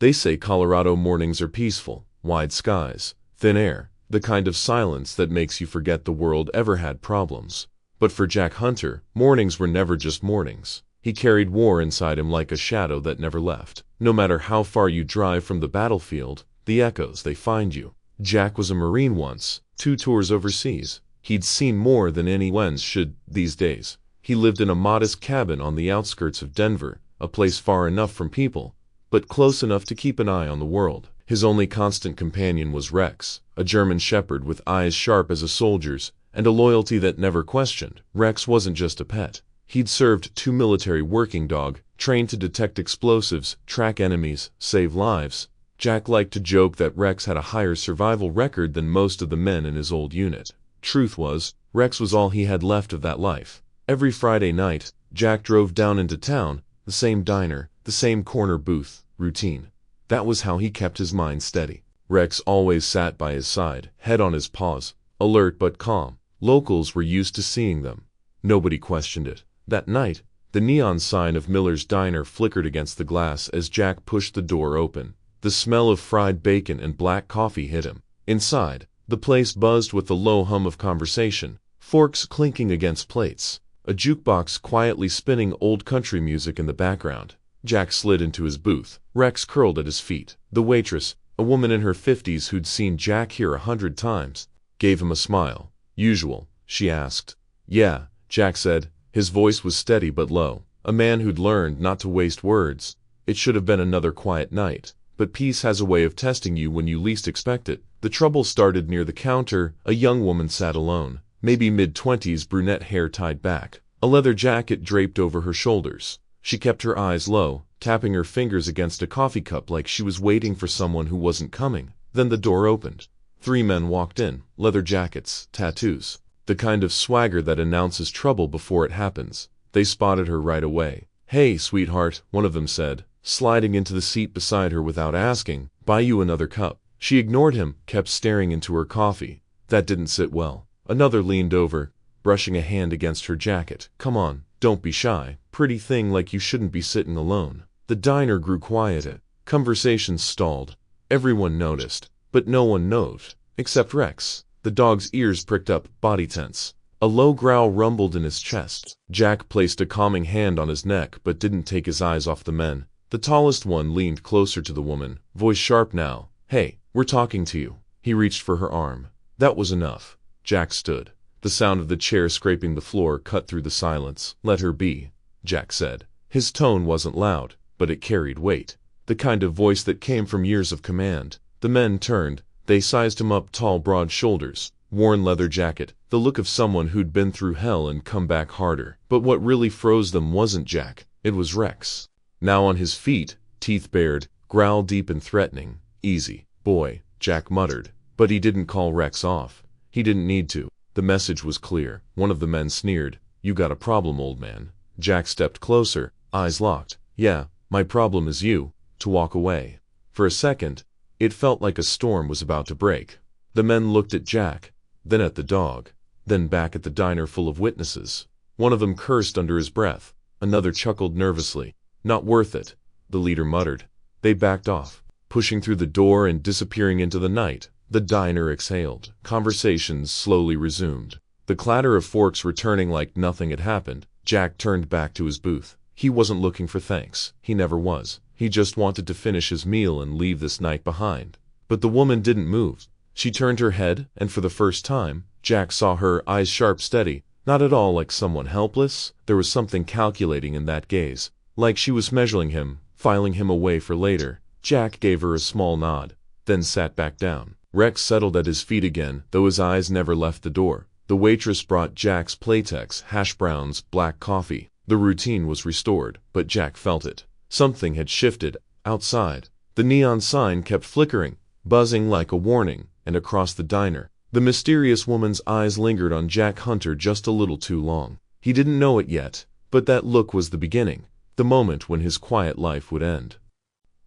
They say Colorado mornings are peaceful, wide skies, thin air, the kind of silence that makes you forget the world ever had problems. But for Jack Hunter, mornings were never just mornings. He carried war inside him like a shadow that never left. No matter how far you drive from the battlefield, the echoes, they find you. Jack was a Marine once, 2 tours overseas. He'd seen more than anyone should these days. He lived in a modest cabin on the outskirts of Denver, a place far enough from people, but close enough to keep an eye on the world. His only constant companion was Rex, a German shepherd with eyes sharp as a soldier's, and a loyalty that never questioned. Rex wasn't just a pet. He'd served 2 military working dog, trained to detect explosives, track enemies, save lives. Jack liked to joke that Rex had a higher survival record than most of the men in his old unit. Truth was, Rex was all he had left of that life. Every Friday night, Jack drove down into town, the same diner, the same corner booth, routine. That was how he kept his mind steady. Rex always sat by his side, head on his paws, alert but calm. Locals were used to seeing them. Nobody questioned it. That night, the neon sign of Miller's Diner flickered against the glass as Jack pushed the door open. The smell of fried bacon and black coffee hit him. Inside, the place buzzed with the low hum of conversation, forks clinking against plates, a jukebox quietly spinning old country music in the background. Jack slid into his booth. Rex curled at his feet. The waitress, a woman in her 50s who'd seen Jack here 100 times, gave him a smile. "Usual?" she asked. "Yeah," Jack said. His voice was steady but low. A man who'd learned not to waste words. It should have been another quiet night. But peace has a way of testing you when you least expect it. The trouble started near the counter. A young woman sat alone, maybe mid-20s, brunette hair tied back, a leather jacket draped over her shoulders. She kept her eyes low, tapping her fingers against a coffee cup like she was waiting for someone who wasn't coming. Then the door opened. 3 men walked in, leather jackets, tattoos, the kind of swagger that announces trouble before it happens. They spotted her right away. "Hey, sweetheart," one of them said, sliding into the seat beside her without asking, "buy you another cup?" She ignored him, kept staring into her coffee. That didn't sit well. Another leaned over, brushing a hand against her jacket. "Come on, don't be shy. Pretty thing, like you shouldn't be sitting alone." The diner grew quiet. Conversations stalled. Everyone noticed, but no one noticed, except Rex. The dog's ears pricked up, body tense. A low growl rumbled in his chest. Jack placed a calming hand on his neck but didn't take his eyes off the men. The tallest one leaned closer to the woman, voice sharp now. "Hey, we're talking to you." He reached for her arm. That was enough. Jack stood. The sound of the chair scraping the floor cut through the silence. "Let her be," Jack said. His tone wasn't loud, but it carried weight. The kind of voice that came from years of command. The men turned. They sized him up, tall, broad shoulders, worn leather jacket, the look of someone who'd been through hell and come back harder. But what really froze them wasn't Jack. It was Rex. Now on his feet, teeth bared, growl deep and threatening. "Easy, boy," Jack muttered. But he didn't call Rex off. He didn't need to. The message was clear. One of the men sneered. "You got a problem, old man." Jack stepped closer, eyes locked. "Yeah, my problem is you." To walk away. For a second, it felt like a storm was about to break. The men looked at Jack, then at the dog, then back at the diner full of witnesses. One of them cursed under his breath. Another chuckled nervously. "Not worth it," the leader muttered. They backed off, pushing through the door and disappearing into the night. The diner exhaled. Conversations slowly resumed. The clatter of forks returning like nothing had happened. Jack turned back to his booth. He wasn't looking for thanks. He never was. He just wanted to finish his meal and leave this night behind. But the woman didn't move. She turned her head, and for the first time, Jack saw her, eyes sharp, steady. Not at all like someone helpless. There was something calculating in that gaze. Like she was measuring him, filing him away for later. Jack gave her a small nod, then sat back down. Rex settled at his feet again, though his eyes never left the door. The waitress brought Jack's Playtex, hash browns, black coffee. The routine was restored, but Jack felt it. Something had shifted. Outside, the neon sign kept flickering, buzzing like a warning, and across the diner, the mysterious woman's eyes lingered on Jack Hunter just a little too long. He didn't know it yet, but that look was the beginning, the moment when his quiet life would end.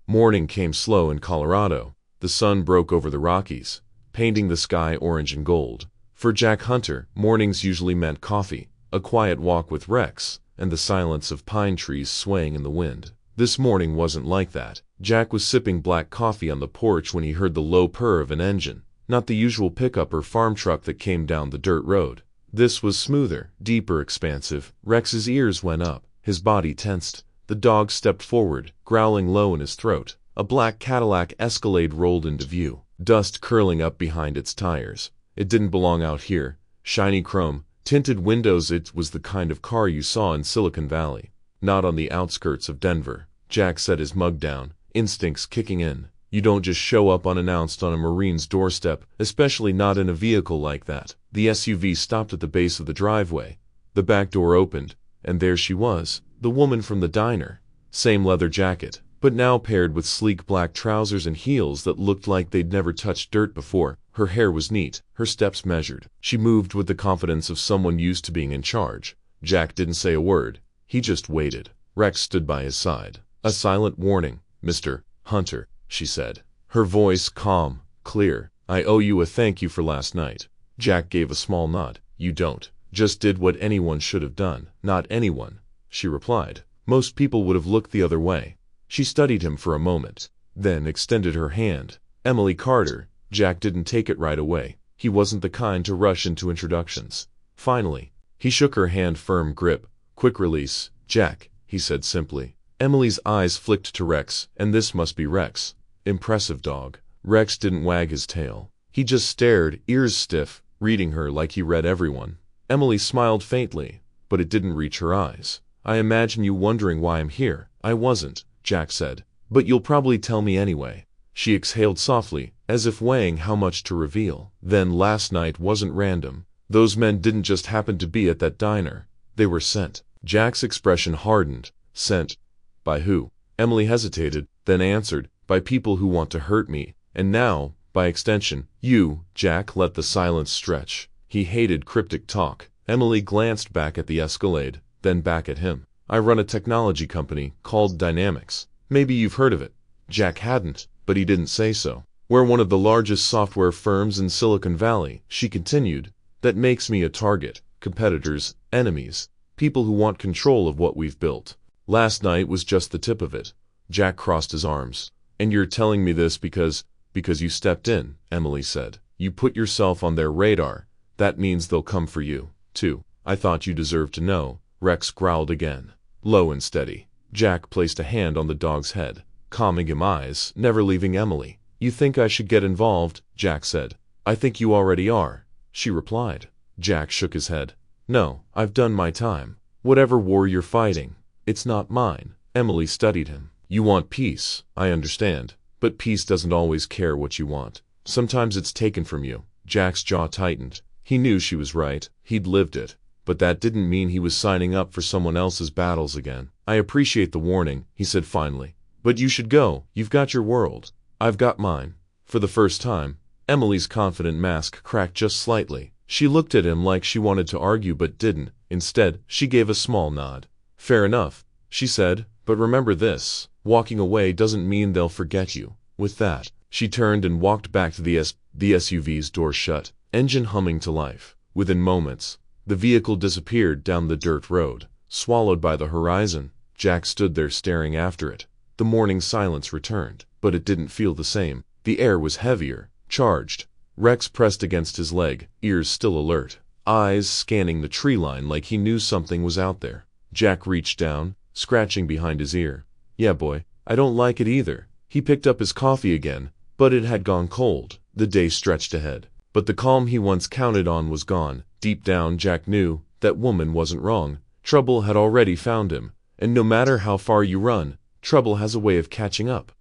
Morning came slow in Colorado. The sun broke over the Rockies, painting the sky orange and gold. For Jack Hunter, mornings usually meant coffee, a quiet walk with Rex, and the silence of pine trees swaying in the wind. This morning wasn't like that. Jack was sipping black coffee on the porch when he heard the low purr of an engine, not the usual pickup or farm truck that came down the dirt road. This was smoother, deeper, expansive. Rex's ears went up, his body tensed. The dog stepped forward, growling low in his throat. A black Cadillac Escalade rolled into view, dust curling up behind its tires. It didn't belong out here. Shiny chrome, tinted windows. It was the kind of car you saw in Silicon Valley, not on the outskirts of Denver. Jack set his mug down, instincts kicking in. You don't just show up unannounced on a Marine's doorstep, especially not in a vehicle like that. The SUV stopped at the base of the driveway. The back door opened, and there she was, the woman from the diner. Same leather jacket, but now paired with sleek black trousers and heels that looked like they'd never touched dirt before. Her hair was neat, her steps measured. She moved with the confidence of someone used to being in charge. Jack didn't say a word. He just waited. Rex stood by his side. A silent warning, Mr. Hunter, she said. Her voice calm, clear. I owe you a thank you for last night. Jack gave a small nod. You don't. Just did what anyone should have done. Not anyone, she replied. Most people would have looked the other way. She studied him for a moment, then extended her hand. Emily Carter. Jack didn't take it right away. He wasn't the kind to rush into introductions. Finally, he shook her hand. Firm grip. Quick release. Jack, he said simply. Emily's eyes flicked to Rex, and this must be Rex. Impressive dog. Rex didn't wag his tail. He just stared, ears stiff, reading her like he read everyone. Emily smiled faintly, but it didn't reach her eyes. I imagine you wondering why I'm here. I wasn't, Jack said. But you'll probably tell me anyway. She exhaled softly, as if weighing how much to reveal. Then last night wasn't random. Those men didn't just happen to be at that diner. They were sent. Jack's expression hardened. Sent? By who? Emily hesitated, then answered, by people who want to hurt me, and now, by extension, you. Jack let the silence stretch. He hated cryptic talk. Emily glanced back at the Escalade, then back at him. I run a technology company called Dynamics. Maybe you've heard of it. Jack hadn't, but he didn't say so. We're one of the largest software firms in Silicon Valley, she continued. That makes me a target. Competitors, enemies, people who want control of what we've built. Last night was just the tip of it. Jack crossed his arms. And you're telling me this because you stepped in, Emily said. You put yourself on their radar. That means they'll come for you, too. I thought you deserved to know. Rex growled again, low and steady. Jack placed a hand on the dog's head, calming him, eyes never leaving Emily. You think I should get involved? Jack said. I think you already are, she replied. Jack shook his head. No, I've done my time. Whatever war you're fighting, it's not mine. Emily studied him. You want peace, I understand, but peace doesn't always care what you want. Sometimes it's taken from you. Jack's jaw tightened. He knew she was right. He'd lived it. But that didn't mean he was signing up for someone else's battles again. I appreciate the warning, he said finally. But you should go. You've got your world. I've got mine. For the first time, Emily's confident mask cracked just slightly. She looked at him like she wanted to argue but didn't. Instead, she gave a small nod. Fair enough, she said, but remember this. Walking away doesn't mean they'll forget you. With that, she turned and walked back to the SUV's door shut, engine humming to life. Within moments, the vehicle disappeared down the dirt road, swallowed by the horizon. Jack stood there staring after it. The morning silence returned, but it didn't feel the same. The air was heavier, charged. Rex pressed against his leg, ears still alert, eyes scanning the tree line like he knew something was out there. Jack reached down, scratching behind his ear. Yeah, boy, I don't like it either. He picked up his coffee again, but it had gone cold. The day stretched ahead, but the calm he once counted on was gone. Deep down, Jack knew that woman wasn't wrong. Trouble had already found him, and no matter how far you run, trouble has a way of catching up.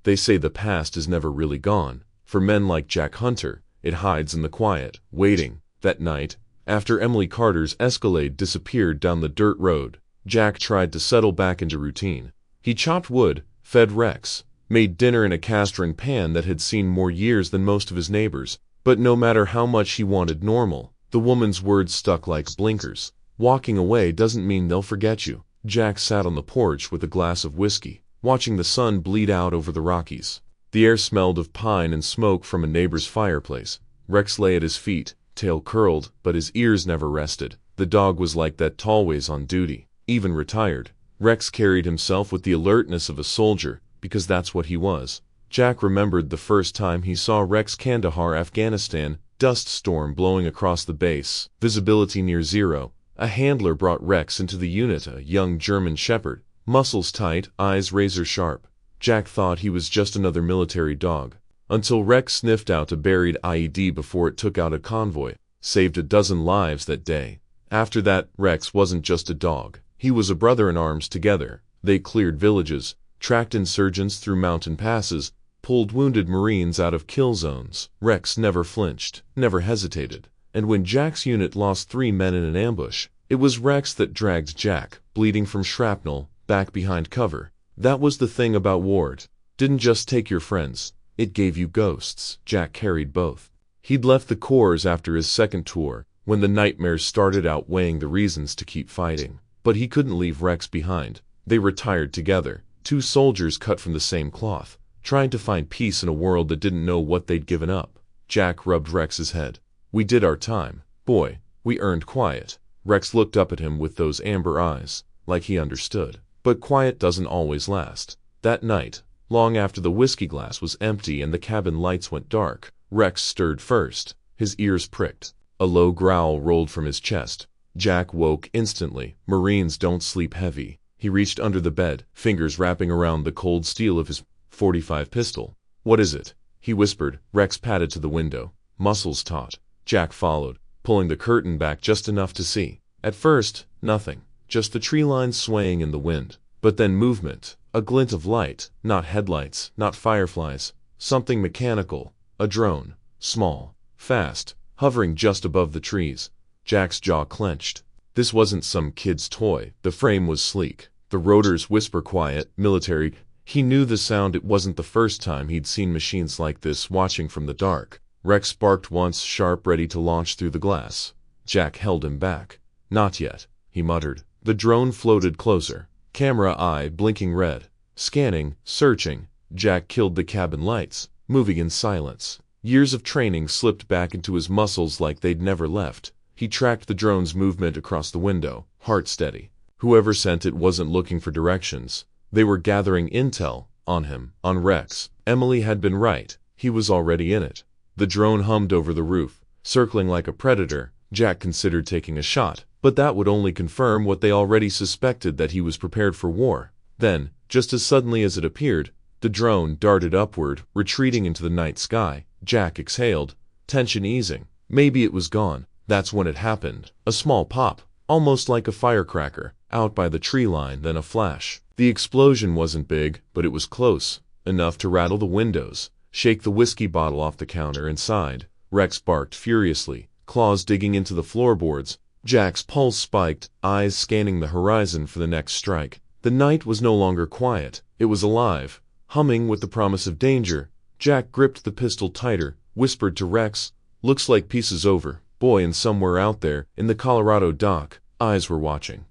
They say the past is never really gone. For men like Jack Hunter, it hides in the quiet, waiting. That night, after Emily Carter's Escalade disappeared down the dirt road, Jack tried to settle back into routine. He chopped wood, fed Rex, made dinner in a cast-iron pan that had seen more years than most of his neighbors. But no matter how much he wanted normal, the woman's words stuck like blinkers. Walking away doesn't mean they'll forget you. Jack sat on the porch with a glass of whiskey, watching the sun bleed out over the Rockies. The air smelled of pine and smoke from a neighbor's fireplace. Rex lay at his feet, tail curled, but his ears never rested. The dog was like that, always on duty, even retired. Rex carried himself with the alertness of a soldier, because that's what he was. Jack remembered the first time he saw Rex. Kandahar, Afghanistan, dust storm blowing across the base, visibility near zero. A handler brought Rex into the unit, a young German shepherd, muscles tight, eyes razor sharp. Jack thought he was just another military dog, until Rex sniffed out a buried IED before it took out a convoy, saved a dozen lives that day. After that, Rex wasn't just a dog. He was a brother in arms. Together, they cleared villages, tracked insurgents through mountain passes, pulled wounded Marines out of kill zones. Rex never flinched, never hesitated. And when Jack's unit lost 3 men in an ambush, it was Rex that dragged Jack, bleeding from shrapnel, back behind cover. That was the thing about war. Didn't just take your friends, it gave you ghosts. Jack carried both. He'd left the corps after his second tour, when the nightmares started outweighing the reasons to keep fighting. But he couldn't leave Rex behind. They retired together, 2 soldiers cut from the same cloth, trying to find peace in a world that didn't know what they'd given up. Jack rubbed Rex's head. "We did our time, boy. We earned quiet." Rex looked up at him with those amber eyes, like he understood. But quiet doesn't always last. That night, long after the whiskey glass was empty and the cabin lights went dark, Rex stirred first. His ears pricked. A low growl rolled from his chest. Jack woke instantly. Marines don't sleep heavy. He reached under the bed, fingers wrapping around the cold steel of his .45 pistol. "What is it?" he whispered. Rex padded to the window, muscles taut. Jack followed, pulling the curtain back just enough to see. At first, nothing, just the tree lines swaying in the wind. But then movement, a glint of light, not headlights, not fireflies, something mechanical, a drone, small, fast, hovering just above the trees. Jack's jaw clenched. This wasn't some kid's toy. The frame was sleek, the rotors whisper quiet, military. He knew the sound. It wasn't the first time he'd seen machines like this watching from the dark. Rex barked once, sharp, ready to launch through the glass. Jack held him back. "Not yet," he muttered. The drone floated closer, camera eye blinking red, scanning, searching. Jack killed the cabin lights, moving in silence. Years of training slipped back into his muscles like they'd never left. He tracked the drone's movement across the window, heart steady. Whoever sent it wasn't looking for directions. They were gathering intel on him, on Rex. Emily had been right. He was already in it. The drone hummed over the roof, circling like a predator. Jack considered taking a shot, but that would only confirm what they already suspected, that he was prepared for war. Then, just as suddenly as it appeared, the drone darted upward, retreating into the night sky. Jack exhaled, tension easing. Maybe it was gone. That's when it happened. A small pop, almost like a firecracker, out by the tree line, then a flash. The explosion wasn't big, but it was close, enough to rattle the windows, shake the whiskey bottle off the counter inside. Rex barked furiously, claws digging into the floorboards. Jack's pulse spiked, eyes scanning the horizon for the next strike. The night was no longer quiet. It was alive, humming with the promise of danger. Jack gripped the pistol tighter, whispered to Rex, "Looks like peace is over, boy," and somewhere out there, in the Colorado dock, eyes were watching.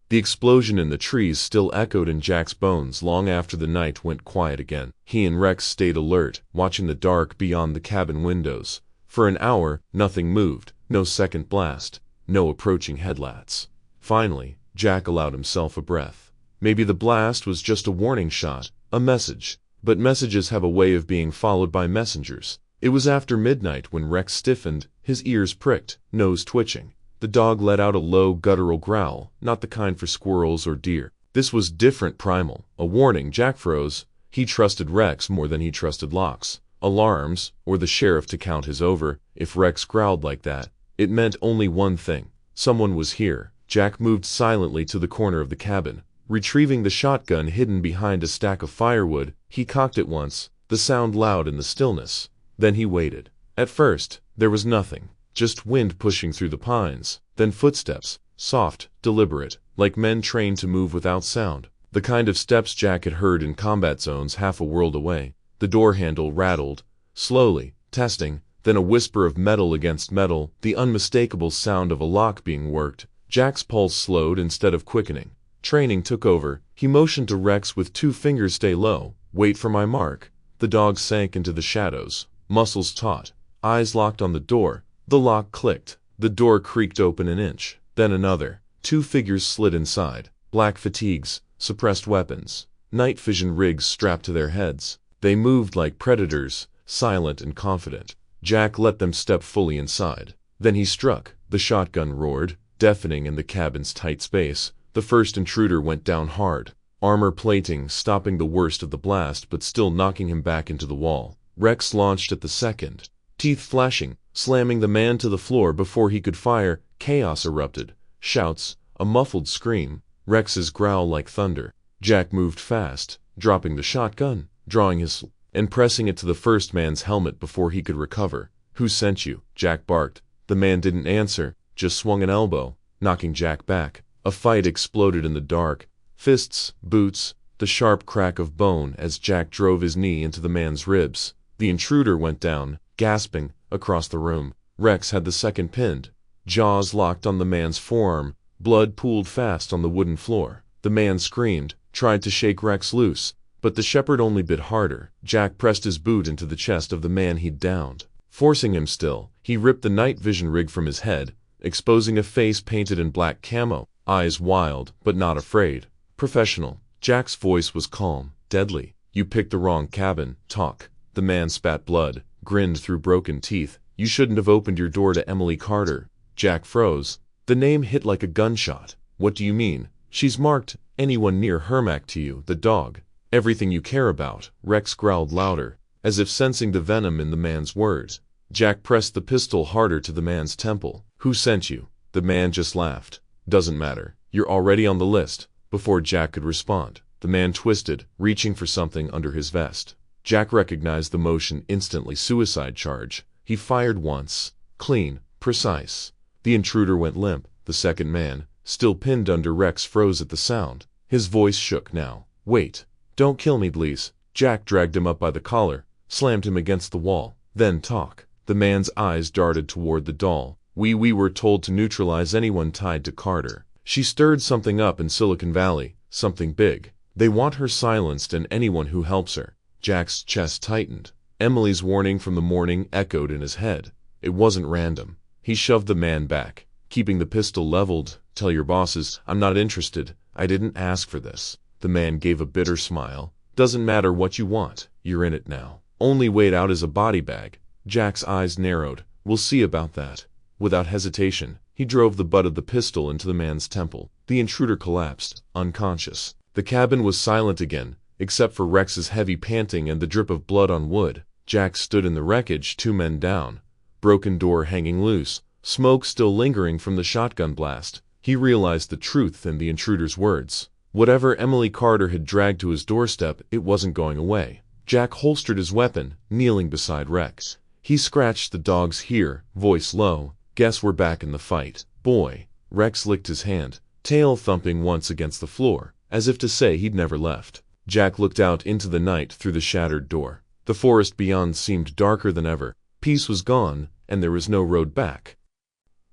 The explosion in the trees still echoed in Jack's bones long after the night went quiet again. He and Rex stayed alert, watching the dark beyond the cabin windows. For an hour, nothing moved, no second blast, no approaching headlights. Finally, Jack allowed himself a breath. Maybe the blast was just a warning shot, a message. But messages have a way of being followed by messengers. It was after midnight when Rex stiffened, his ears pricked, nose twitching. The dog let out a low, guttural growl, not the kind for squirrels or deer. This was different, primal, a warning. Jack froze. He trusted Rex more than he trusted locks, alarms, or the sheriff to count his over. If Rex growled like that, it meant only one thing. Someone was here. Jack moved silently to the corner of the cabin. Retrieving the shotgun hidden behind a stack of firewood, he cocked it once, the sound loud in the stillness. Then he waited. At first, there was nothing, just wind pushing through the pines. Then footsteps, soft, deliberate, like men trained to move without sound. The kind of steps Jack had heard in combat zones half a world away. The door handle rattled, slowly, testing, then a whisper of metal against metal, the unmistakable sound of a lock being worked. Jack's pulse slowed instead of quickening. Training took over. He motioned to Rex with 2 fingers, "Stay low, wait for my mark." The dog sank into the shadows, muscles taut, eyes locked on the door. The lock clicked. The door creaked open an inch, then another. 2 figures slid inside. black fatigues, suppressed weapons, night vision rigs strapped to their heads. They moved like predators, silent and confident. Jack let them step fully inside. Then he struck. The shotgun roared, deafening in the cabin's tight space. The first intruder went down hard. Armor plating stopping the worst of the blast but still knocking him back into the wall. Rex launched at the second, teeth flashing, slamming the man to the floor before he could fire. Chaos erupted. Shouts, a muffled scream, Rex's growl like thunder. Jack moved fast, dropping the shotgun, drawing his and pressing it to the first man's helmet before he could recover. "Who sent you?" Jack barked. The man didn't answer, just swung an elbow, knocking Jack back. A fight exploded in the dark. Fists, boots, the sharp crack of bone as Jack drove his knee into the man's ribs. The intruder went down, gasping, across the room. Rex had the second pinned. Jaws locked on the man's forearm. Blood pooled fast on the wooden floor. The man screamed, tried to shake Rex loose, but the shepherd only bit harder. Jack pressed his boot into the chest of the man he'd downed. Forcing him still, he ripped the night vision rig from his head, exposing a face painted in black camo, eyes wild, but not afraid. "Professional." Jack's voice was calm, deadly. "You picked the wrong cabin. Talk." The man spat blood, grinned through broken teeth. "You shouldn't have opened your door to Emily Carter." Jack froze. The name hit like a gunshot. "What do you mean?" "She's marked anyone near Hermac to you, the dog. Everything you care about." Rex growled louder, as if sensing the venom in the man's words. Jack pressed the pistol harder to the man's temple. "Who sent you?" The man just laughed. "Doesn't matter. You're already on the list." Before Jack could respond, the man twisted, reaching for something under his vest. Jack recognized the motion instantly. Suicide charge. He fired once. Clean, precise. The intruder went limp. The second man, still pinned under Rex, froze at the sound. His voice shook now. "Wait. Don't kill me, please." Jack dragged him up by the collar, slammed him against the wall. "Then talk." The man's eyes darted toward the doll. We were told to neutralize anyone tied to Carter. She stirred something up in Silicon Valley, something big. They want her silenced and anyone who helps her." Jack's chest tightened. Emily's warning from the morning echoed in his head. It wasn't random. He shoved the man back, keeping the pistol leveled. "Tell your bosses, I'm not interested. I didn't ask for this." The man gave a bitter smile. "Doesn't matter what you want. You're in it now. Only way out is a body bag." Jack's eyes narrowed. "We'll see about that." Without hesitation, he drove the butt of the pistol into the man's temple. The intruder collapsed, unconscious. The cabin was silent again, except for Rex's heavy panting and the drip of blood on wood. Jack stood in the wreckage, 2 men down, broken door hanging loose, smoke still lingering from the shotgun blast. He realized the truth in the intruder's words. Whatever Emily Carter had dragged to his doorstep, it wasn't going away. Jack holstered his weapon, kneeling beside Rex. He scratched the dog's ear, voice low. "Guess we're back in the fight, boy." Rex licked his hand, tail thumping once against the floor, as if to say he'd never left. Jack looked out into the night through the shattered door. The forest beyond seemed darker than ever. Peace was gone, and there was no road back.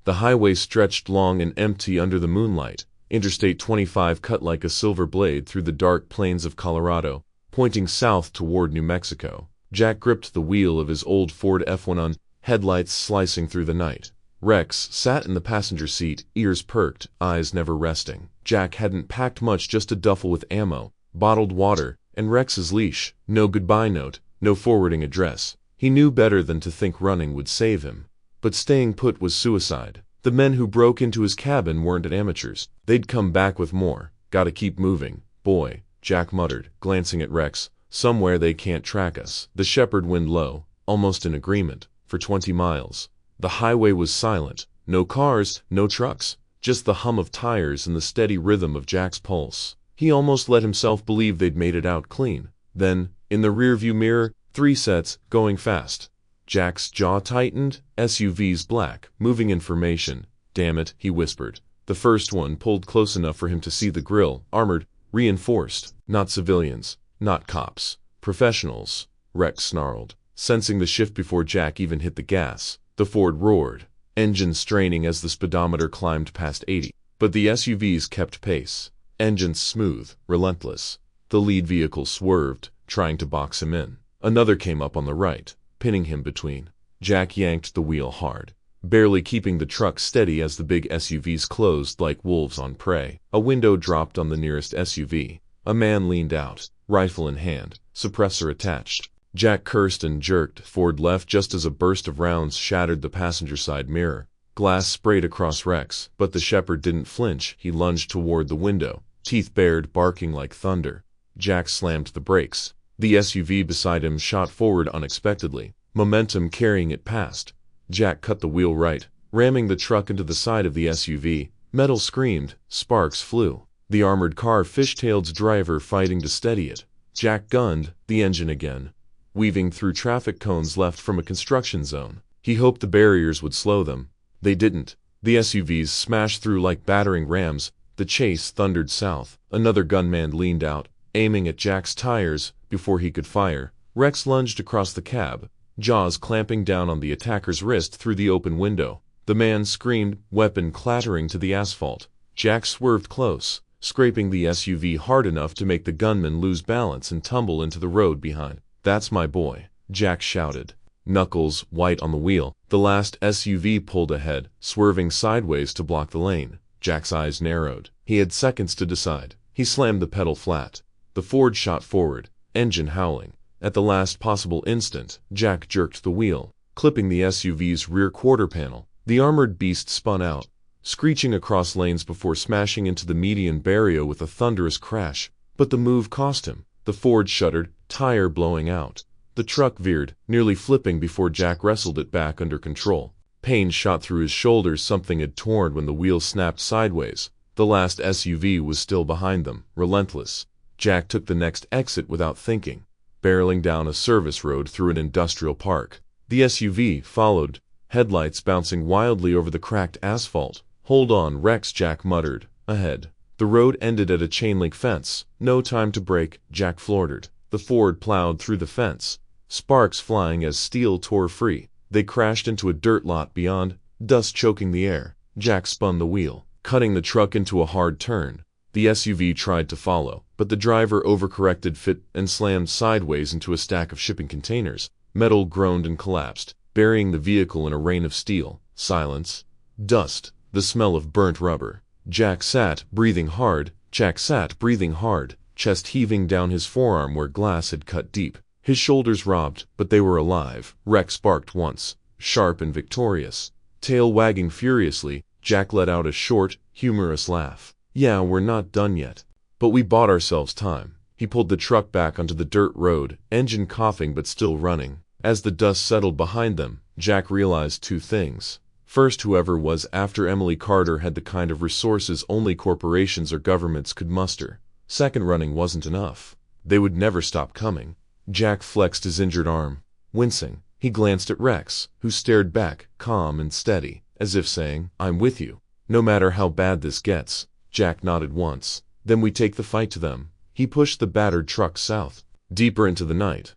The highway stretched long and empty under the moonlight. Interstate 25 cut like a silver blade through the dark plains of Colorado, pointing south toward New Mexico. Jack gripped the wheel of his old Ford F1, headlights slicing through the night. Rex sat in the passenger seat, ears perked, eyes never resting. Jack hadn't packed much, just a duffel with ammo, bottled water, and Rex's leash. No goodbye note, no forwarding address. He knew better than to think running would save him. But staying put was suicide. The men who broke into his cabin weren't amateurs. They'd come back with more. "Gotta keep moving, boy," Jack muttered, glancing at Rex. "Somewhere they can't track us." The shepherd wind low, almost in agreement, for 20 miles. The highway was silent. No cars, no trucks, just the hum of tires and the steady rhythm of Jack's pulse. He almost let himself believe they'd made it out clean. Then, in the rearview mirror, 3 sets, going fast. Jack's jaw tightened. SUVs black, moving information. "Damn it," he whispered. The first one pulled close enough for him to see the grill, armored, reinforced. Not civilians, not cops. Professionals. Rex snarled, sensing the shift before Jack even hit the gas. The Ford roared, engine straining as the speedometer climbed past 80. But the SUVs kept pace. Engines smooth, relentless. The lead vehicle swerved, trying to box him in. Another came up on the right, pinning him between. Jack yanked the wheel hard. barely keeping the truck steady as the big SUVs closed like wolves on prey. A window dropped on the nearest SUV. A man leaned out, rifle in hand, suppressor attached. Jack cursed and jerked forward left just as a burst of rounds shattered the passenger side mirror. Glass sprayed across Rex, but the shepherd didn't flinch. He lunged toward the window, teeth bared, barking like thunder. Jack slammed the brakes. The SUV beside him shot forward unexpectedly, momentum carrying it past. Jack cut the wheel right, ramming the truck into the side of the SUV. Metal screamed, sparks flew. The armored car fishtailed driver fighting to steady it. Jack gunned the engine again, weaving through traffic cones left from a construction zone. He hoped the barriers would slow them. They didn't. The SUVs smashed through like battering rams. The chase thundered south. Another gunman leaned out, aiming at Jack's tires. Before he could fire, Rex lunged across the cab, jaws clamping down on the attacker's wrist through the open window. The man screamed, weapon clattering to the asphalt. Jack swerved close, scraping the SUV hard enough to make the gunman lose balance and tumble into the road behind. "That's my boy," Jack shouted, knuckles white on the wheel. The last SUV pulled ahead, swerving sideways to block the lane. Jack's eyes narrowed. He had seconds to decide. He slammed the pedal flat. The Ford shot forward, engine howling. At the last possible instant, Jack jerked the wheel, clipping the SUV's rear quarter panel. The armored beast spun out, screeching across lanes before smashing into the median barrier with a thunderous crash. But the move cost him. The Ford shuddered, tire blowing out. The truck veered, nearly flipping before Jack wrestled it back under control. Pain shot through his shoulders. Something had torn when the wheel snapped sideways. The last SUV was still behind them, relentless. Jack took the next exit without thinking, barreling down a service road through an industrial park. The SUV followed, headlights bouncing wildly over the cracked asphalt. "Hold on, Rex," Jack muttered. Ahead, the road ended at a chain-link fence. No time to brake, Jack floundered. The Ford plowed through the fence, sparks flying as steel tore free. They crashed into a dirt lot beyond, dust choking the air. Jack spun the wheel, cutting the truck into a hard turn. The SUV tried to follow, but the driver overcorrected fit and slammed sideways into a stack of shipping containers. Metal groaned and collapsed, burying the vehicle in a rain of steel. Silence. Dust. The smell of burnt rubber. Jack sat, breathing hard, chest heaving down his forearm where glass had cut deep. His shoulders robbed, but they were alive. Rex barked once, sharp and victorious. Tail wagging furiously, Jack let out a short, humorous laugh. "Yeah, we're not done yet. But we bought ourselves time." He pulled the truck back onto the dirt road, engine coughing but still running. As the dust settled behind them, Jack realized two things. First, whoever was after Emily Carter had the kind of resources only corporations or governments could muster. Second, running wasn't enough. They would never stop coming. Jack flexed his injured arm. Wincing, he glanced at Rex, who stared back, calm and steady, as if saying, "I'm with you. No matter how bad this gets." Jack nodded once. "Then we take the fight to them." He pushed the battered truck south, deeper into the night.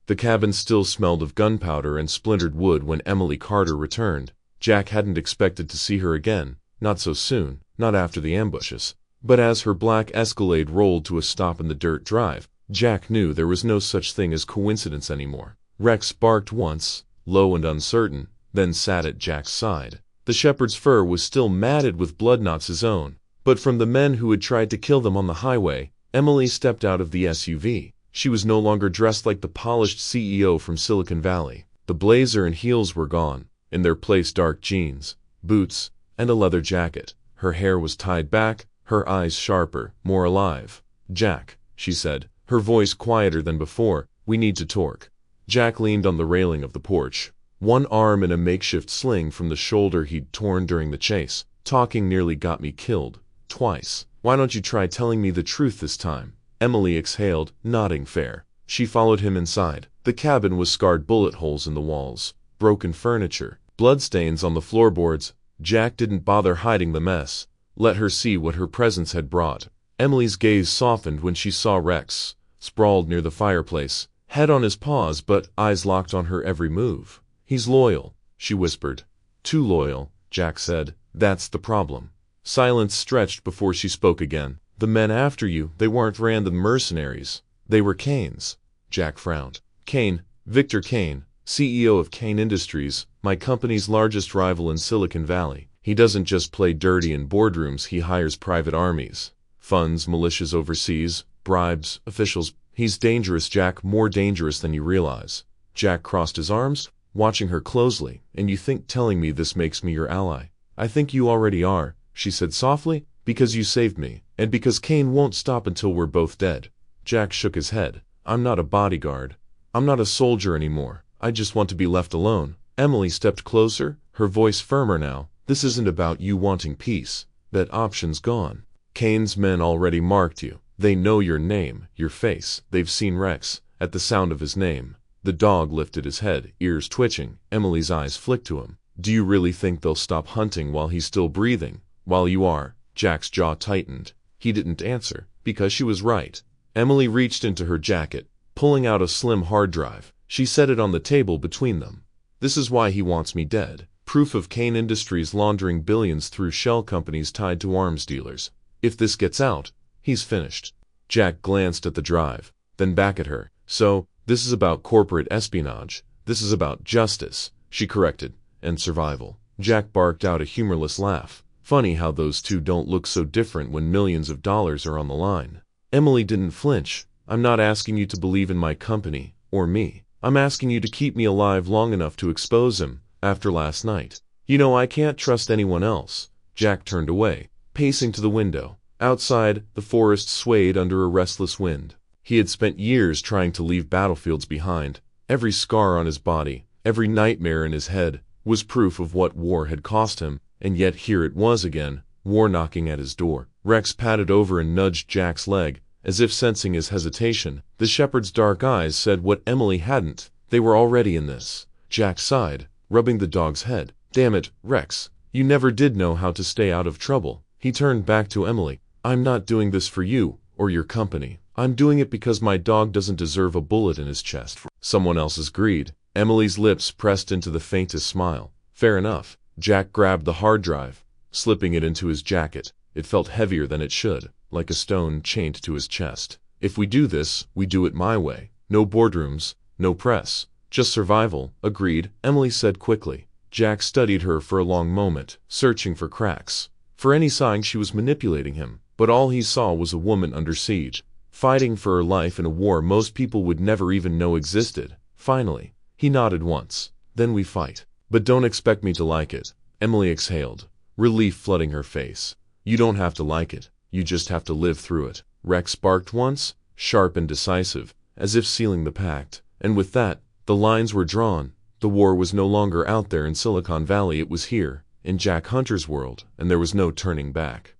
The cabin still smelled of gunpowder and splintered wood when Emily Carter returned. Jack hadn't expected to see her again, not so soon, not after the ambushes. But as her black Escalade rolled to a stop in the dirt drive, Jack knew there was no such thing as coincidence anymore. Rex barked once, low and uncertain, then sat at Jack's side. The shepherd's fur was still matted with blood, not his own. But from the men who had tried to kill them on the highway, Emily stepped out of the SUV. She was no longer dressed like the polished CEO from Silicon Valley. The blazer and heels were gone. In their place, dark jeans, boots, and a leather jacket. Her hair was tied back, her eyes sharper, more alive. "Jack," she said, her voice quieter than before, "we need to talk." Jack leaned on the railing of the porch, one arm in a makeshift sling from the shoulder he'd torn during the chase. "Talking nearly got me killed. Twice. Why don't you try telling me the truth this time?" Emily exhaled, nodding fair. She followed him inside. The cabin was scarred, bullet holes in the walls, broken furniture, bloodstains on the floorboards. Jack didn't bother hiding the mess. Let her see what her presence had brought. Emily's gaze softened when she saw Rex, sprawled near the fireplace, head on his paws but eyes locked on her every move. "He's loyal," she whispered. "Too loyal," Jack said. "That's the problem." Silence stretched before she spoke again. "The men after you, they weren't random mercenaries. They were Kanes." Jack frowned. "Kane, Victor Kane, CEO of Kane Industries, My company's largest rival in Silicon Valley. He doesn't just play dirty in boardrooms, he hires private armies, funds militias overseas, bribes officials. He's dangerous, Jack, more dangerous than you realize. Jack crossed his arms, watching her closely. And you think telling me this makes me your ally? I think you already are, she said softly, because you saved me, and because Kane won't stop until we're both dead. Jack shook his head. I'm not a bodyguard. I'm not a soldier anymore. I just want to be left alone. Emily stepped closer, her voice firmer now. This isn't about you wanting peace. That option's gone. Kane's men already marked you. They know your name, your face. They've seen Rex. At the sound of his name, the dog lifted his head, ears twitching. Emily's eyes flicked to him. Do you really think they'll stop hunting while he's still breathing? While you are? Jack's jaw tightened. He didn't answer, because she was right. Emily reached into her jacket, pulling out a slim hard drive. She set it on the table between them. This is why he wants me dead. Proof of Kane Industries laundering billions through shell companies tied to arms dealers. If this gets out, he's finished. Jack glanced at the drive, then back at her. So, this is about corporate espionage. This is about justice, she corrected, and survival. Jack barked out a humorless laugh. Funny how those two don't look so different when millions of dollars are on the line. Emily didn't flinch. I'm not asking you to believe in my company, or me. I'm asking you to keep me alive long enough to expose him, after last night. You know I can't trust anyone else. Jack turned away, pacing to the window. Outside, the forest swayed under a restless wind. He had spent years trying to leave battlefields behind. Every scar on his body, every nightmare in his head, was proof of what war had cost him, and yet here it was again, war knocking at his door. Rex patted over and nudged Jack's leg, as if sensing his hesitation. The shepherd's dark eyes said what Emily hadn't. They were already in this. Jack sighed, rubbing the dog's head. Damn it, Rex. You never did know how to stay out of trouble. He turned back to Emily. I'm not doing this for you, or your company. I'm doing it because my dog doesn't deserve a bullet in his chest for someone else's greed. Emily's lips pressed into the faintest smile. Fair enough. Jack grabbed the hard drive, slipping it into his jacket. It felt heavier than it should, like a stone chained to his chest. If we do this, we do it my way. No boardrooms, no press. Just survival. Agreed, Emily said quickly. Jack studied her for a long moment, searching for cracks, for any sign she was manipulating him. But all he saw was a woman under siege, fighting for her life in a war most people would never even know existed. Finally, he nodded once. Then we fight. But don't expect me to like it. Emily exhaled, relief flooding her face. You don't have to like it. You just have to live through it. Rex barked once, sharp and decisive, as if sealing the pact. And with that, the lines were drawn. The war was no longer out there in Silicon Valley, it was here, in Jack Hunter's world, and there was no turning back.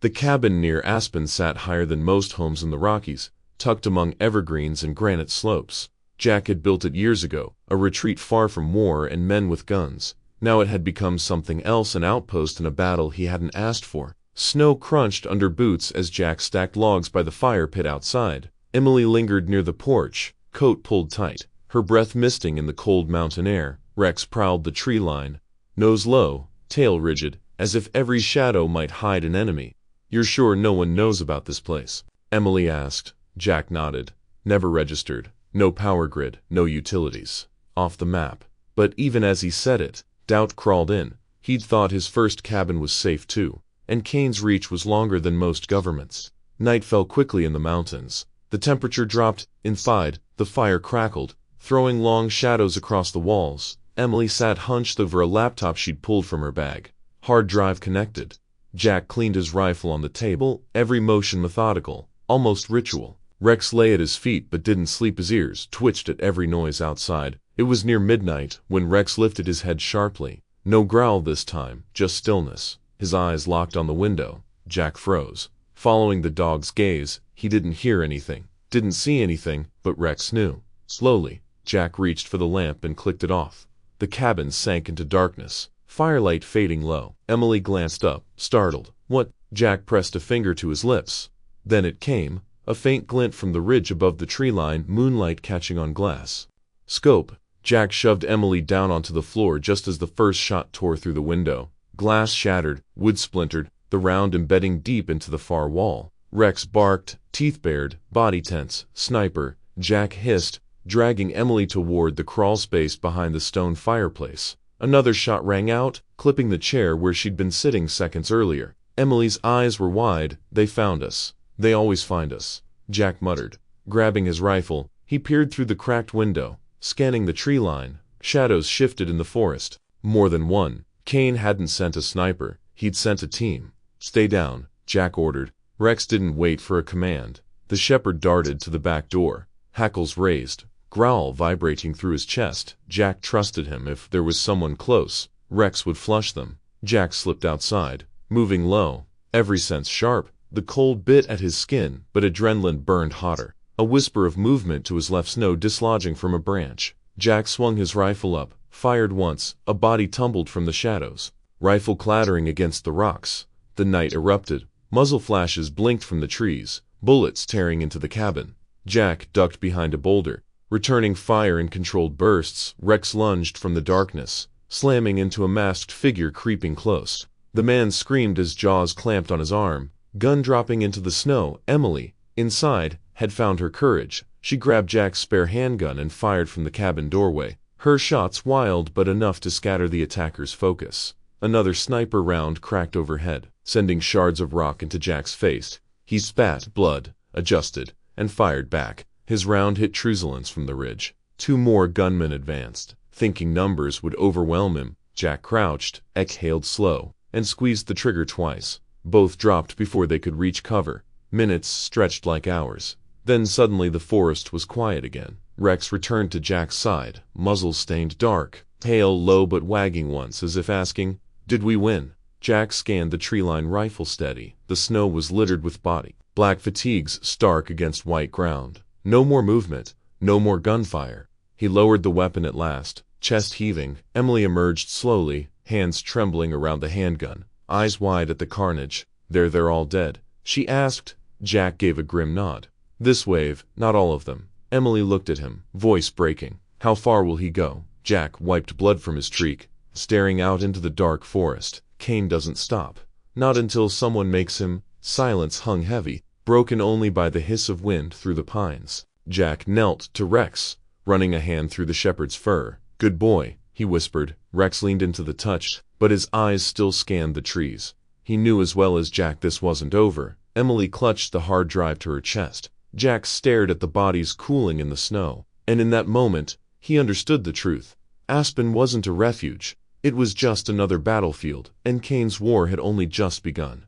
The cabin near Aspen sat higher than most homes in the Rockies, tucked among evergreens and granite slopes. Jack had built it years ago, a retreat far from war and men with guns. Now it had become something else, an outpost in a battle he hadn't asked for. Snow crunched under boots as Jack stacked logs by the fire pit outside. Emily lingered near the porch, coat pulled tight, her breath misting in the cold mountain air. Rex prowled the tree line, nose low, tail rigid, as if every shadow might hide an enemy. You're sure no one knows about this place? Emily asked. Jack nodded. Never registered. No power grid, no utilities. Off the map. But even as he said it, doubt crawled in. He'd thought his first cabin was safe too, and Kane's reach was longer than most governments. Night fell quickly in the mountains. The temperature dropped. Inside, the fire crackled, throwing long shadows across the walls. Emily sat hunched over a laptop she'd pulled from her bag. Hard drive connected. Jack cleaned his rifle on the table, every motion methodical, almost ritual. Rex lay at his feet but didn't sleep. His ears twitched at every noise outside. It was near midnight when Rex lifted his head sharply. No growl this time, just stillness. His eyes locked on the window. Jack froze. Following the dog's gaze, he didn't hear anything, didn't see anything, but Rex knew. Slowly, Jack reached for the lamp and clicked it off. The cabin sank into darkness, firelight fading low. Emily glanced up, startled. What? Jack pressed a finger to his lips. Then it came. A faint glint from the ridge above the tree line, moonlight catching on glass. Scope. Jack shoved Emily down onto the floor just as the first shot tore through the window. Glass shattered, wood splintered, the round embedding deep into the far wall. Rex barked, teeth bared, body tense. Sniper. Jack hissed, dragging Emily toward the crawl space behind the stone fireplace. Another shot rang out, clipping the chair where she'd been sitting seconds earlier. Emily's eyes were wide. "They found us. They always find us," Jack muttered. Grabbing his rifle, he peered through the cracked window, scanning the tree line. Shadows shifted in the forest. More than one. Kane hadn't sent a sniper. He'd sent a team. "Stay down," Jack ordered. Rex didn't wait for a command. The shepherd darted to the back door, hackles raised, growl vibrating through his chest. Jack trusted him. If there was someone close, Rex would flush them. Jack slipped outside, moving low, every sense sharp. The cold bit at his skin, but adrenaline burned hotter. A whisper of movement to his left, snow dislodging from a branch. Jack swung his rifle up, fired once. A body tumbled from the shadows, rifle clattering against the rocks. The night erupted. Muzzle flashes blinked from the trees, bullets tearing into the cabin. Jack ducked behind a boulder, returning fire in controlled bursts. Rex lunged from the darkness, slamming into a masked figure creeping close. The man screamed as jaws clamped on his arm, gun dropping into the snow. Emily, inside, had found her courage. She grabbed Jack's spare handgun and fired from the cabin doorway. Her shots wild but enough to scatter the attacker's focus. Another sniper round cracked overhead, sending shards of rock into Jack's face. He spat blood, adjusted, and fired back. His round hit Truculence from the ridge. Two more gunmen advanced, thinking numbers would overwhelm him. Jack crouched, exhaled slow, and squeezed the trigger twice. Both dropped before they could reach cover. Minutes stretched like hours. Then suddenly the forest was quiet again. Rex returned to Jack's side, muzzle stained dark, pale, low but wagging once as if asking, "Did we win?" Jack scanned the tree-line, rifle steady. The snow was littered with body, black fatigues stark against white ground. No more movement, no more gunfire. He lowered the weapon at last, chest heaving. Emily emerged slowly, hands trembling around the handgun, eyes wide at the carnage. They're all dead," she asked. Jack gave a grim nod. "This wave, not all of them." Emily looked at him, voice breaking. "How far will he go?" Jack wiped blood from his cheek, staring out into the dark forest. "Kane doesn't stop. Not until someone makes him." Silence hung heavy, broken only by the hiss of wind through the pines. Jack knelt to Rex, running a hand through the shepherd's fur. "Good boy," he whispered. Rex leaned into the touch, but his eyes still scanned the trees. He knew as well as Jack this wasn't over. Emily clutched the hard drive to her chest. Jack stared at the bodies cooling in the snow, and in that moment, he understood the truth. Aspen wasn't a refuge. It was just another battlefield, and Kane's war had only just begun.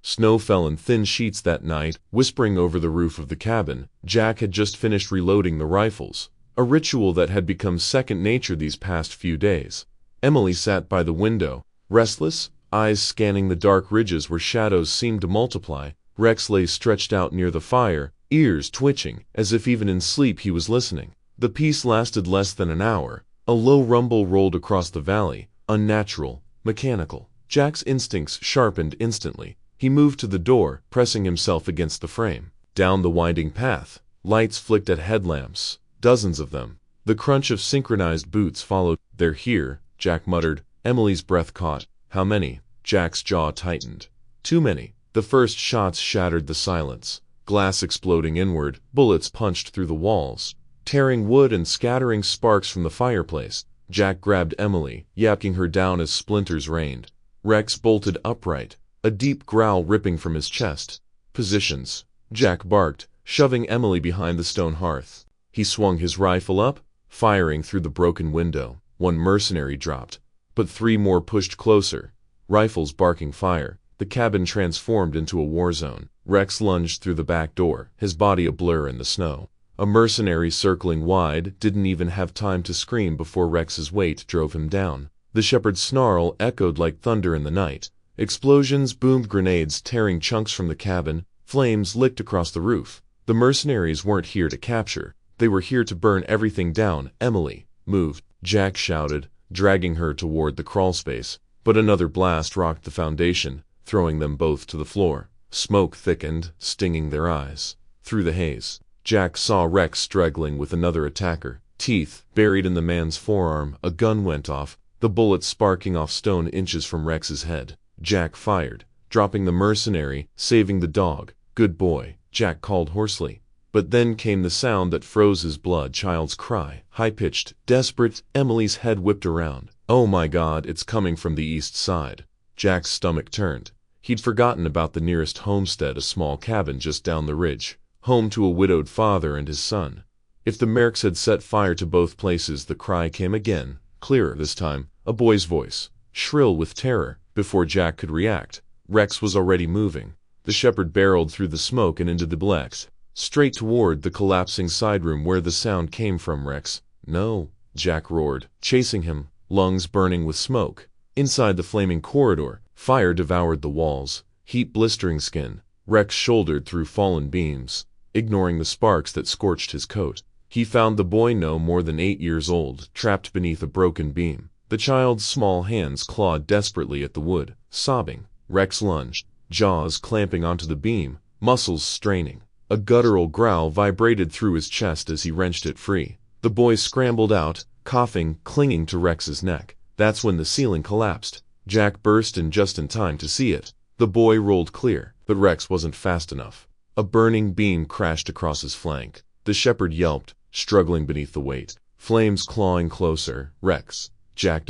Snow fell in thin sheets that night, whispering over the roof of the cabin. Jack had just finished reloading the rifles, a ritual that had become second nature these past few days. Emily sat by the window, restless, eyes scanning the dark ridges where shadows seemed to multiply. Rex lay stretched out near the fire, ears twitching, as if even in sleep he was listening. The peace lasted less than an hour. A low rumble rolled across the valley, unnatural, mechanical. Jack's instincts sharpened instantly. He moved to the door, pressing himself against the frame. Down the winding path, lights flicked at headlamps, dozens of them. The crunch of synchronized boots followed. "They're here," Jack muttered. Emily's breath caught. "How many?" Jack's jaw tightened. "Too many." The first shots shattered the silence, glass exploding inward, bullets punched through the walls, tearing wood and scattering sparks from the fireplace. Jack grabbed Emily, yapping her down as splinters rained. Rex bolted upright, a deep growl ripping from his chest. "Positions," Jack barked, shoving Emily behind the stone hearth. He swung his rifle up, firing through the broken window. One mercenary dropped, but three more pushed closer, rifles barking fire. The cabin transformed into a war zone. Rex lunged through the back door, his body a blur in the snow. A mercenary circling wide didn't even have time to scream before Rex's weight drove him down. The shepherd's snarl echoed like thunder in the night. Explosions boomed, grenades tearing chunks from the cabin, flames licked across the roof. The mercenaries weren't here to capture. They were here to burn everything down. "Emily, move," Jack shouted, dragging her toward the crawlspace. But another blast rocked the foundation, throwing them both to the floor. Smoke thickened, stinging their eyes. Through the haze, Jack saw Rex struggling with another attacker, teeth buried in the man's forearm. A gun went off, the bullet sparking off stone inches from Rex's head. Jack fired, dropping the mercenary, saving the dog. "Good boy," Jack called hoarsely. But then came the sound that froze his blood. Child's cry, high-pitched, desperate. Emily's head whipped around, Oh my God, it's coming from the east side. Jack's stomach turned. He'd forgotten about the nearest homestead, a small cabin just down the ridge, home to a widowed father and his son. If the Mercs had set fire to both places, the cry came again, clearer this time, a boy's voice, shrill with terror. Before Jack could react, Rex was already moving. The shepherd barreled through the smoke and into the black, straight toward the collapsing side room where the sound came from. Rex, no, Jack roared, chasing him, lungs burning with smoke. Inside the flaming corridor, fire devoured the walls, heat blistering skin. Rex shouldered through fallen beams, ignoring the sparks that scorched his coat. He found the boy no more than 8 years old, trapped beneath a broken beam. The child's small hands clawed desperately at the wood, sobbing. Rex lunged, jaws clamping onto the beam, muscles straining. A guttural growl vibrated through his chest as he wrenched it free. The boy scrambled out, coughing, clinging to Rex's neck. That's when the ceiling collapsed. Jack burst in just in time to see it. The boy rolled clear, but Rex wasn't fast enough. A burning beam crashed across his flank. The shepherd yelped, struggling beneath the weight. Flames clawing closer. Rex jacked,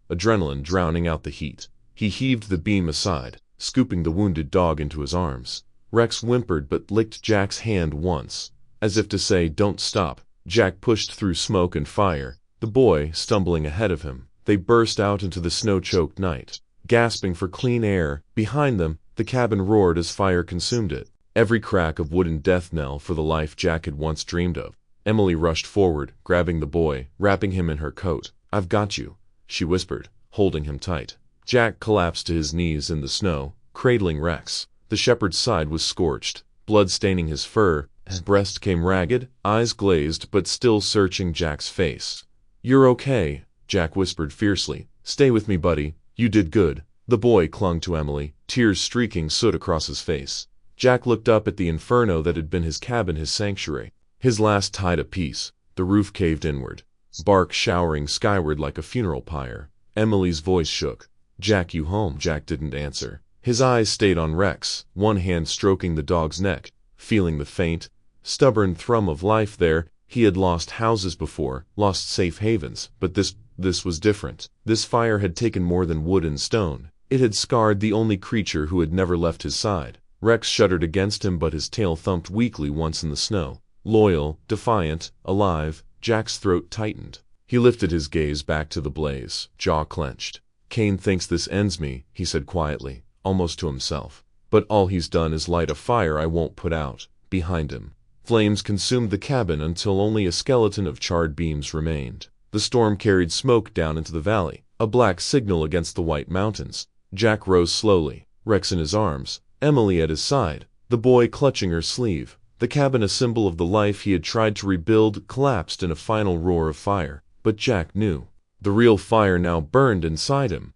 adrenaline drowning out the heat. He heaved the beam aside, scooping the wounded dog into his arms. Rex whimpered but licked Jack's hand once, as if to say, "Don't stop." Jack pushed through smoke and fire, the boy stumbling ahead of him. They burst out into the snow-choked night, gasping for clean air. Behind them, the cabin roared as fire consumed it, every crack a wooden death knell for the life Jack had once dreamed of. Emily rushed forward, grabbing the boy, wrapping him in her coat. "I've got you," she whispered, holding him tight. Jack collapsed to his knees in the snow, cradling Rex. The shepherd's side was scorched, blood staining his fur. His breast came ragged, eyes glazed but still searching Jack's face. "You're okay," Jack whispered fiercely. "Stay with me, buddy. You did good." The boy clung to Emily, tears streaking soot across his face. Jack looked up at the inferno that had been his cabin, his sanctuary. His last tide of peace. The roof caved inward, bark showering skyward like a funeral pyre. Emily's voice shook. "Jack, you home?" Jack didn't answer. His eyes stayed on Rex, one hand stroking the dog's neck, feeling the faint, stubborn thrum of life there. He had lost houses before, lost safe havens, but this was different. This fire had taken more than wood and stone. It had scarred the only creature who had never left his side. Rex shuddered against him, but his tail thumped weakly once in the snow. Loyal, defiant, alive. Jack's throat tightened. He lifted his gaze back to the blaze, jaw clenched. "Kane thinks this ends me," he said quietly, almost to himself. "But all he's done is light a fire I won't put out." Behind him, flames consumed the cabin until only a skeleton of charred beams remained. The storm carried smoke down into the valley, a black signal against the white mountains. Jack rose slowly, Rex in his arms, Emily at his side, the boy clutching her sleeve. The cabin, a symbol of the life he had tried to rebuild, collapsed in a final roar of fire. But Jack knew. The real fire now burned inside him.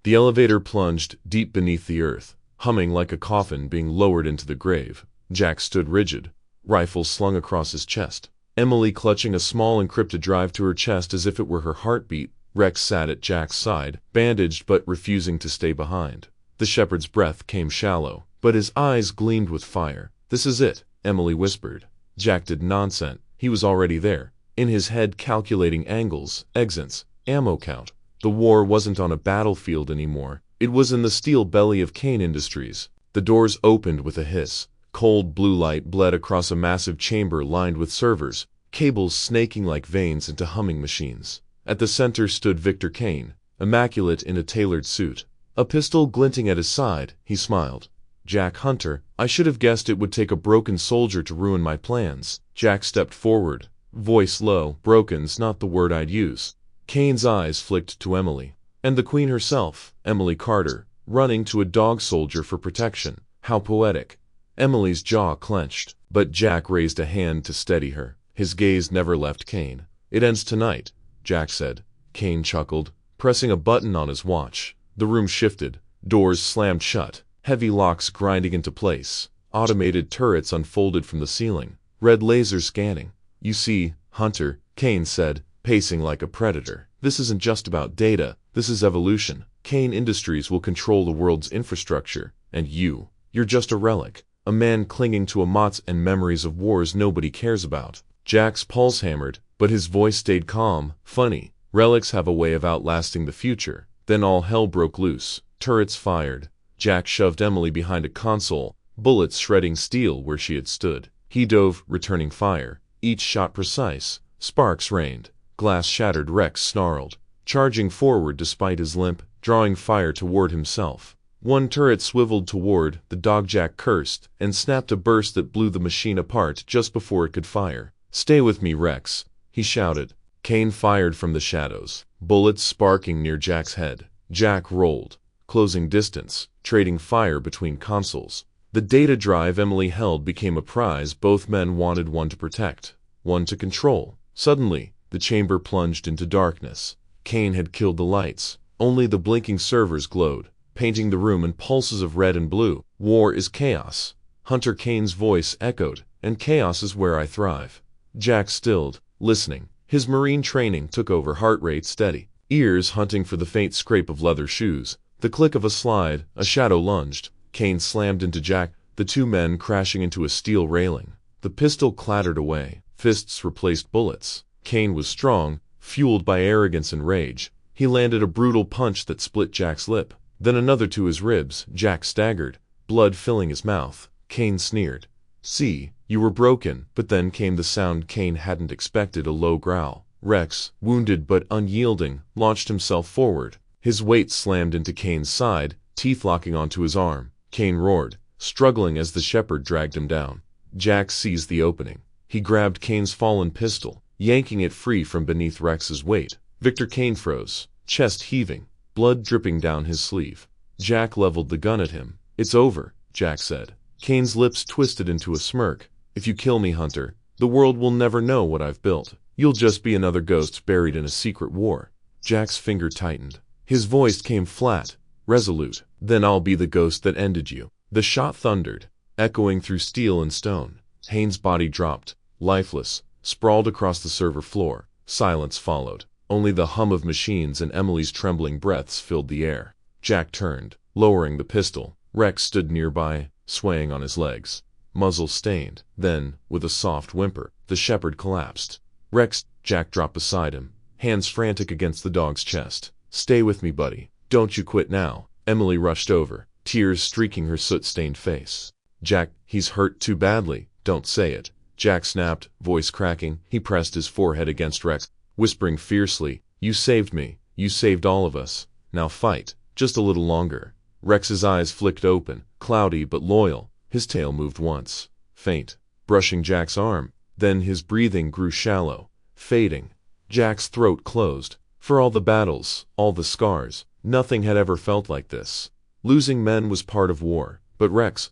The elevator plunged deep beneath the earth, humming like a coffin being lowered into the grave. Jack stood rigid, rifle slung across his chest. Emily clutching a small encrypted drive to her chest as if it were her heartbeat. Rex sat at Jack's side, bandaged but refusing to stay behind. The shepherd's breath came shallow, but his eyes gleamed with fire. "This is it," Emily whispered. Jack did nonsense. He was already there, in his head calculating angles, exits, ammo count. The war wasn't on a battlefield anymore. It was in the steel belly of Kane Industries. The doors opened with a hiss. Cold blue light bled across a massive chamber lined with servers, cables snaking like veins into humming machines. At the center stood Victor Kane, immaculate in a tailored suit. A pistol glinting at his side, he smiled. "Jack Hunter, I should have guessed it would take a broken soldier to ruin my plans." Jack stepped forward, voice low. "Broken's not the word I'd use." Kane's eyes flicked to Emily. "And the Queen herself, Emily Carter, running to a dog soldier for protection. How poetic." Emily's jaw clenched, but Jack raised a hand to steady her. His gaze never left Kane. "It ends tonight," Jack said. Kane chuckled, pressing a button on his watch. The room shifted, doors slammed shut, heavy locks grinding into place. Automated turrets unfolded from the ceiling, red lasers scanning. "You see, Hunter," Kane said, pacing like a predator. "This isn't just about data, this is evolution. Kane Industries will control the world's infrastructure, and you're just a relic. A man clinging to a mots and memories of wars nobody cares about." Jack's pulse hammered, but his voice stayed calm. "Funny, Relics have a way of outlasting the future. Then all hell broke loose. Turrets fired. Jack shoved Emily behind a console, bullets shredding steel where she had stood. He dove, returning fire. Each shot precise. Sparks rained. Glass shattered. Rex snarled, charging forward despite his limp, drawing fire toward himself. One turret swiveled toward the dog. Jack cursed and snapped a burst that blew the machine apart just before it could fire. "Stay with me, Rex," he shouted. Kane fired from the shadows, bullets sparking near Jack's head. Jack rolled, closing distance, trading fire between consoles. The data drive Emily held became a prize both men wanted, one to protect, one to control. Suddenly, the chamber plunged into darkness. Kane had killed the lights. Only the blinking servers glowed, painting the room in pulses of red and blue. "War is chaos." Hunter Kane's voice echoed, "and chaos is where I thrive." Jack stilled, listening. His marine training took over, heart rate steady, ears hunting for the faint scrape of leather shoes. The click of a slide, a shadow lunged. Kane slammed into Jack, the two men crashing into a steel railing. The pistol clattered away. Fists replaced bullets. Kane was strong, fueled by arrogance and rage. He landed a brutal punch that split Jack's lip, then another to his ribs. Jack staggered, blood filling his mouth. Kane sneered, "See, you were broken." But then came the sound Kane hadn't expected, a low growl. Rex, wounded but unyielding, launched himself forward. His weight slammed into Kane's side, teeth locking onto his arm. Kane roared, struggling as the shepherd dragged him down. Jack seized the opening. He grabbed Kane's fallen pistol, yanking it free from beneath Rex's weight. Victor Kane froze, chest heaving, blood dripping down his sleeve. Jack leveled the gun at him. "It's over," Jack said. Kane's lips twisted into a smirk. "If you kill me, Hunter, the world will never know what I've built. You'll just be another ghost buried in a secret war." Jack's finger tightened. His voice came flat, resolute. "Then I'll be the ghost that ended you." The shot thundered, echoing through steel and stone. Haynes' body dropped, lifeless, sprawled across the server floor. Silence followed. Only the hum of machines and Emily's trembling breaths filled the air. Jack turned, lowering the pistol. Rex stood nearby, swaying on his legs, muzzle stained. Then, with a soft whimper, the shepherd collapsed. "Rex," Jack dropped beside him, hands frantic against the dog's chest. "Stay with me, buddy. Don't you quit now." Emily rushed over, tears streaking her soot-stained face. "Jack, he's hurt too badly." "Don't say it," Jack snapped, voice cracking. He pressed his forehead against Rex, whispering fiercely, "You saved me. You saved all of us. Now fight, just a little longer." Rex's eyes flicked open, cloudy but loyal. His tail moved once, faint, brushing Jack's arm. Then his breathing grew shallow, fading. Jack's throat closed. For all the battles, all the scars, nothing had ever felt like this. Losing men was part of war, but Rex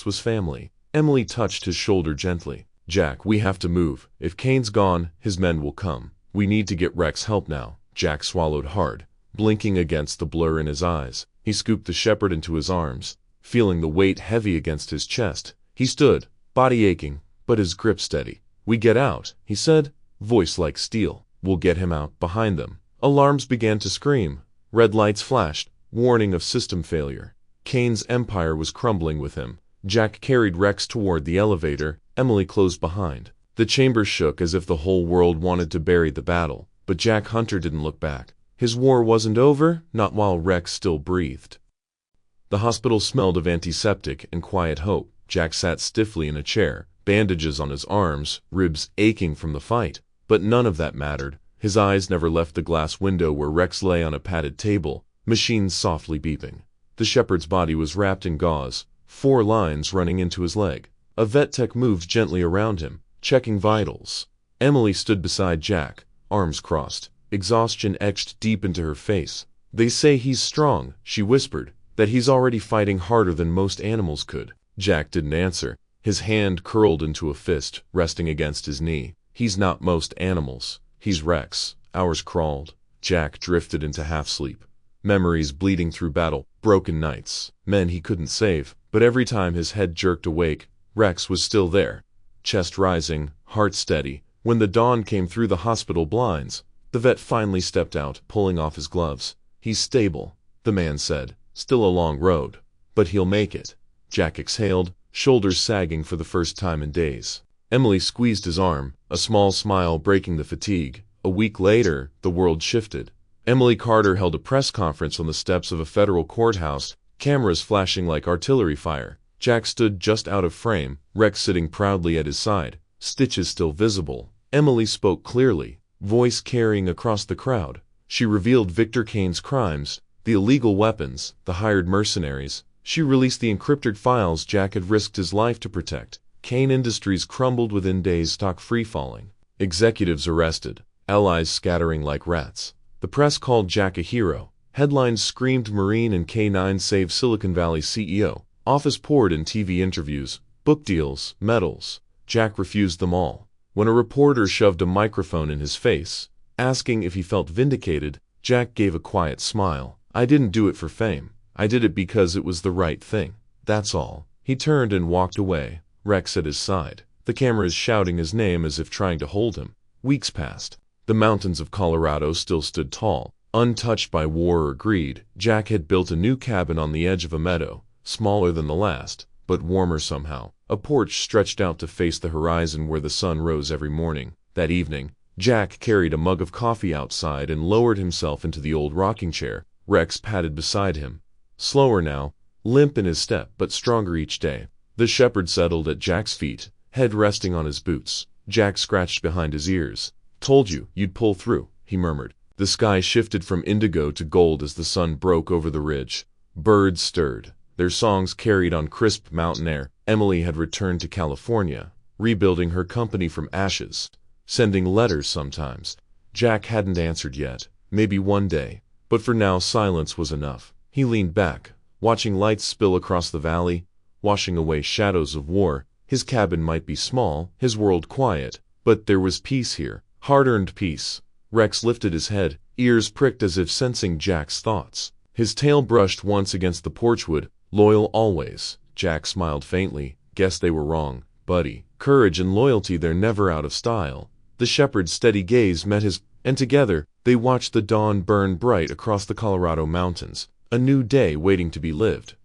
was family. Emily touched his shoulder gently. "Jack, we have to move. If Kane's gone, his men will come. We need to get Rex help now." Jack swallowed hard, blinking against the blur in his eyes. He scooped the shepherd into his arms, feeling the weight heavy against his chest. He stood, body aching, but his grip steady. "We get out," he said, voice like steel. "We'll get him out." Behind them, alarms began to scream. Red lights flashed, warning of system failure. Kane's empire was crumbling with him. Jack carried Rex toward the elevator. Emily closed behind. The chamber shook as if the whole world wanted to bury the battle. But Jack Hunter didn't look back. His war wasn't over, not while Rex still breathed. The hospital smelled of antiseptic and quiet hope. Jack sat stiffly in a chair, bandages on his arms, ribs aching from the fight. But none of that mattered. His eyes never left the glass window where Rex lay on a padded table, machines softly beeping. The shepherd's body was wrapped in gauze, 4 lines running into his leg. A vet tech moved gently around him, checking vitals. Emily stood beside Jack, arms crossed, exhaustion etched deep into her face. "They say he's strong," she whispered, "that he's already fighting harder than most animals could." Jack didn't answer. His hand curled into a fist, resting against his knee. "He's not most animals. He's Rex." Hours crawled. Jack drifted into half-sleep. Memories bleeding through battle, broken nights, men he couldn't save. But every time his head jerked awake, Rex was still there, chest rising, heart steady. When the dawn came through the hospital blinds, the vet finally stepped out, pulling off his gloves. "He's stable," the man said. "Still a long road, but he'll make it." Jack exhaled, shoulders sagging for the first time in days. Emily squeezed his arm, a small smile breaking the fatigue. A week later, the world shifted. Emily Carter held a press conference on the steps of a federal courthouse, cameras flashing like artillery fire. Jack stood just out of frame, Rex sitting proudly at his side, stitches still visible. Emily spoke clearly, voice carrying across the crowd. She revealed Victor Kane's crimes, the illegal weapons, the hired mercenaries. She released the encrypted files Jack had risked his life to protect. Kane Industries crumbled within days, stock free-falling. Executives arrested, allies scattering like rats. The press called Jack a hero. Headlines screamed Marine and K9 save Silicon Valley CEO. Office poured in TV interviews, book deals, medals. Jack refused them all. When a reporter shoved a microphone in his face, asking if he felt vindicated, Jack gave a quiet smile. I didn't do it for fame. I did it because it was the right thing. That's all. He turned and walked away, Rex at his side. The cameras shouting his name as if trying to hold him. Weeks passed. The mountains of Colorado still stood tall, untouched by war or greed. Jack had built a new cabin on the edge of a meadow, smaller than the last, but warmer somehow. A porch stretched out to face the horizon where the sun rose every morning. That evening, Jack carried a mug of coffee outside and lowered himself into the old rocking chair. Rex padded beside him. Slower now, limp in his step, but stronger each day. The shepherd settled at Jack's feet, head resting on his boots. Jack scratched behind his ears. Told you, you'd pull through, he murmured. The sky shifted from indigo to gold as the sun broke over the ridge. Birds stirred, their songs carried on crisp mountain air. Emily had returned to California, rebuilding her company from ashes, sending letters sometimes. Jack hadn't answered yet, maybe one day, but for now silence was enough. He leaned back, watching lights spill across the valley, washing away shadows of war. His cabin might be small, his world quiet, but there was peace here, hard-earned peace. Rex lifted his head, ears pricked as if sensing Jack's thoughts. His tail brushed once against the porchwood. Loyal always. Jack smiled faintly. Guess they were wrong, buddy. Courage and loyalty, they're never out of style. The shepherd's steady gaze met his, and together, they watched the dawn burn bright across the Colorado mountains. A new day waiting to be lived.